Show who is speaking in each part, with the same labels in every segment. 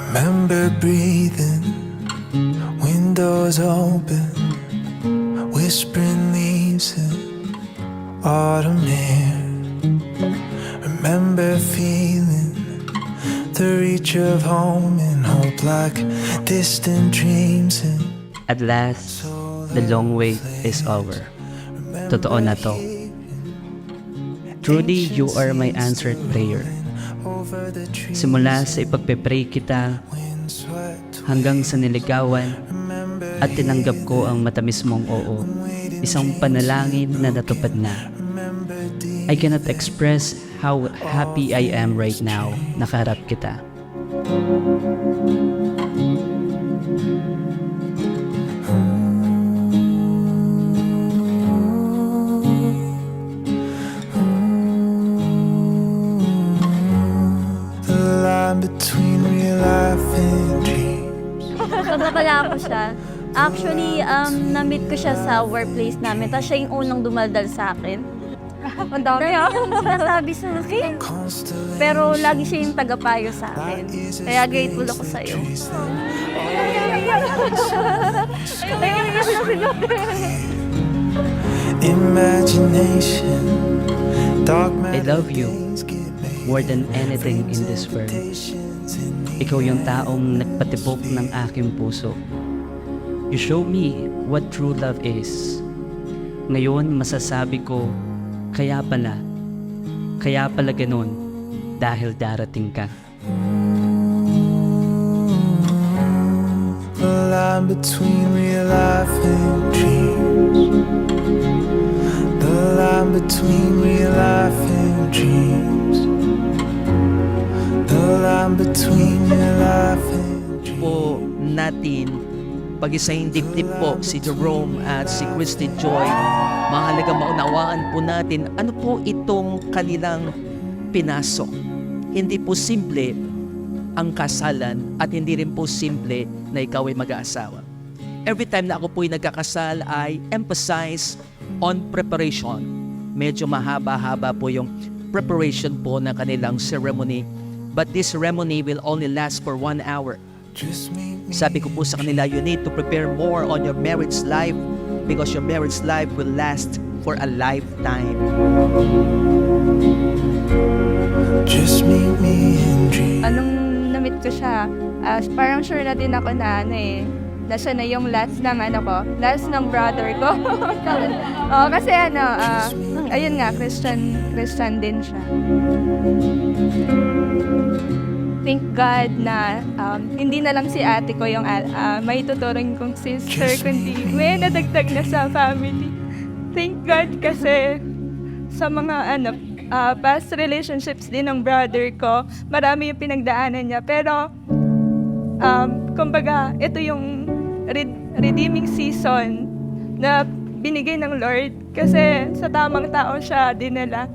Speaker 1: Remember breathing, windows open, whispering leaves in autumn air. Remember feeling the reach of home and hope like distant dreams.
Speaker 2: At last, the long wait is over. Totoo na to. Truly, you are my answered prayer. Simula sa ipagpe-pray kita hanggang sa niligawan at tinanggap ko ang matamis mong oo. Isang panalangin na natupad na. I cannot express how happy I am right now nakaharap kita.
Speaker 1: Between real life and dreams.
Speaker 3: Nagkakala ko siya. Actually, na-meet ko siya sa workplace namin. Tapos siya yung unang dumaldal sa akin. Ang dami yung sinasabi sa akin. Pero lagi siya yung tagapayo sa akin. Kaya grateful ako sa'yo.
Speaker 1: Imagination, dark
Speaker 2: I love you more than anything in this world. Ikaw yung taong nagpatibok ng aking puso. You show me what true love is. Ngayon masasabi ko, kaya pala ganun, dahil darating ka.
Speaker 1: the line between real life and dreams. The line between real life and dreams. The line between real life and dreams.
Speaker 4: Po natin pag-isahin dibdib po si Jerome at si Christy Joy. Mahalaga maunawaan po natin ano po itong kanilang pinasok. Hindi po simple ang kasalan at hindi rin po simple na ikaw ay mag-aasawa. Every time na ako po ay nagkakasal, I emphasize on preparation. Medyo mahaba-haba po yung preparation po ng kanilang ceremony. But this ceremony will only last for 1 hour. Sabi ko po sa kanila, you need to prepare more on your marriage life because your marriage life will last for a lifetime.
Speaker 1: Just meet me in dreams.
Speaker 5: Anong na-meet ko siya, parang sure na din ako na na siya na yung last ng brother ko. Kasi ayun nga, Christian din siya. Thank God na hindi na lang si ate ko yung may tuturing kong sister, kundi may nadagdag na sa family. Thank God kasi sa mga past relationships din ng brother ko, marami yung pinagdaanan niya. Pero, kumbaga, ito yung redeeming season na binigay ng Lord kasi sa tamang tao siya dinala.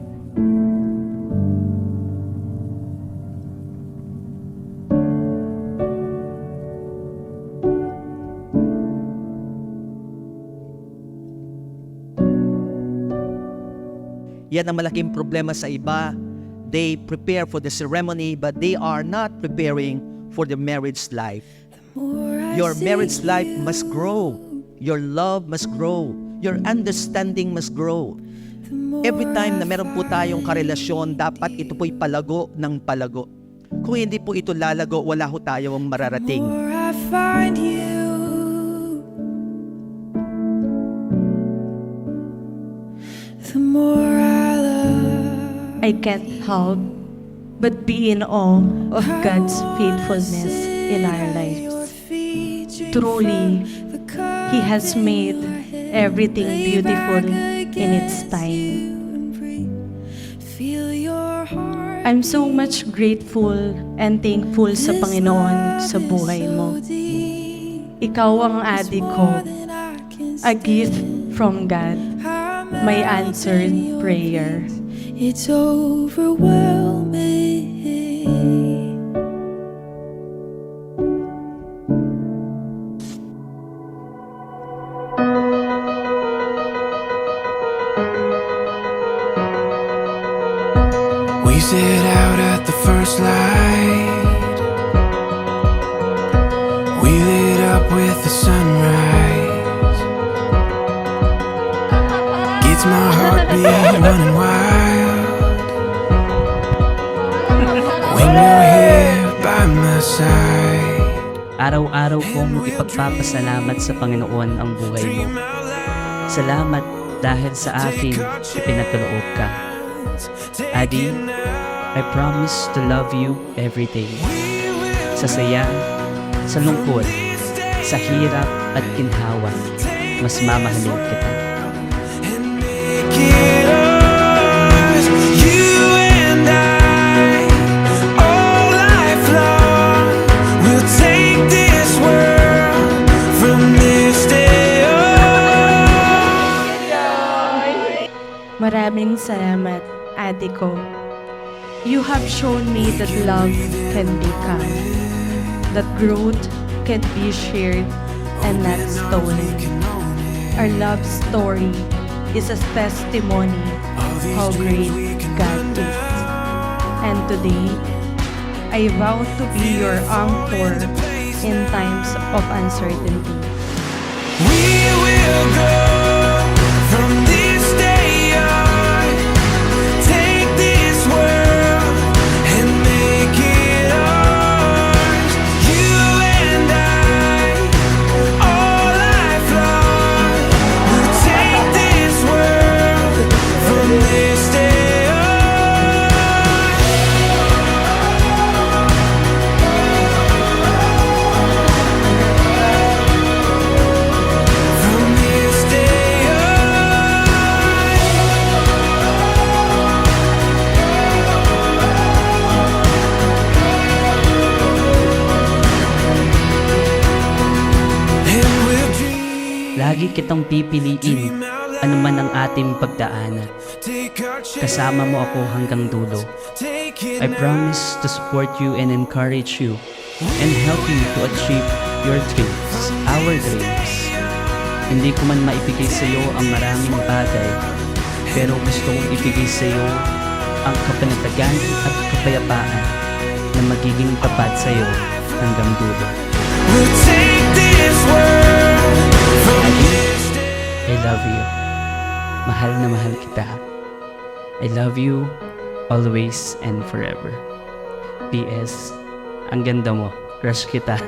Speaker 4: Yan ang malaking problema sa iba. They prepare for the ceremony but they are not preparing for the marriage life. Your marriage life must grow. Your love must grow. Your understanding must grow. Every time na meron po tayong karelasyon, dapat ito po'y palago ng palago. Kung hindi po ito lalago, wala ho tayong mararating.
Speaker 6: I can't help but be in awe of God's faithfulness in our lives. Truly, He has made everything beautiful in its time. I'm so much grateful and thankful sa Panginoon sa buhay mo. Ikaw ang adik ko, a gift from God, my answered prayer.
Speaker 1: it's overwhelming. We set out at the first light. We lit up with the sunrise. Gets my heartbeat running wild when you're here by my side.
Speaker 2: Araw-araw kong ipagpapasalamat sa Panginoon ang buhay mo. Salamat dahil sa akin ipinagkaloob ka. Adi, I promise to love you every day. Sa saya, sa lungkot, sa hirap at ginhawa, mas mamahalin kita.
Speaker 1: Make it ours, you and I, all lifelong. We'll take this world from this day on.
Speaker 6: Maraming salamat, ate ko. You have shown me that love can be kind, that growth can be shared and not stolen. Our love story is a testimony how great God is. And today, I vow to be your anchor in times of uncertainty.
Speaker 1: We will go from this day on. Take this world and make it ours. You and I, all lifelong. We'll take this world from this day on. From this day on. And we'll dream.
Speaker 2: Lagi kitang pipiliin, anuman ang ating pagdaanan.
Speaker 1: Take our
Speaker 2: Kasama mo ako hanggang dulo.
Speaker 1: take it
Speaker 2: I promise to support you and encourage you and help you to achieve your dreams, our dreams. Hindi ko man maibigay sa iyo ang maraming bagay, pero gusto kong ibigay sa iyo ang kapanatagan at kapayapaan na magiging tapat sa iyo hanggang dulo.
Speaker 1: We'll take this world from this day.
Speaker 2: I love you. Mahal na mahal kita. I love you always and forever. P.S. Ang ganda mo. Crush kita.